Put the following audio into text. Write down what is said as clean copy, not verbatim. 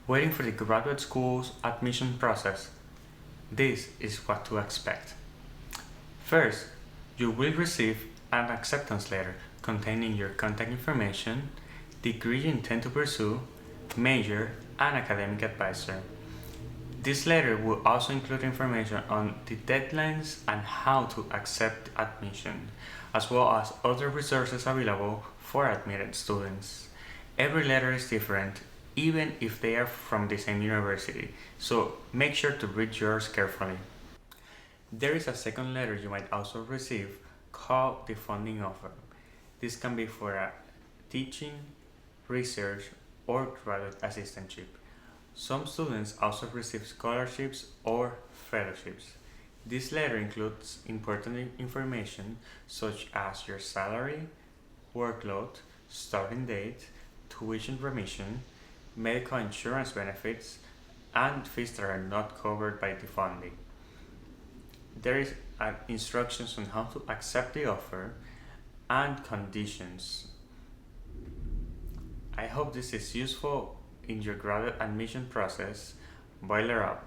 Waiting for the graduate school's admission process. This is what to expect. First, you will receive an acceptance letter containing your contact information, degree you intend to pursue, major, and academic advisor. This letter will also include information on the deadlines and how to accept admission, as well as other resources available for admitted students. Every letter is different, even if they are from the same university, so make sure to read yours carefully. There is a second letter you might also receive called the funding offer. This can be for a teaching, research, or graduate assistantship. Some students also receive scholarships or fellowships. This letter includes important information such as your salary, workload, starting date, tuition remission, medical insurance benefits, and fees that are not covered by the funding. There is instructions on how to accept the offer and conditions. I hope this is useful in your graduate admission process. Boiler up.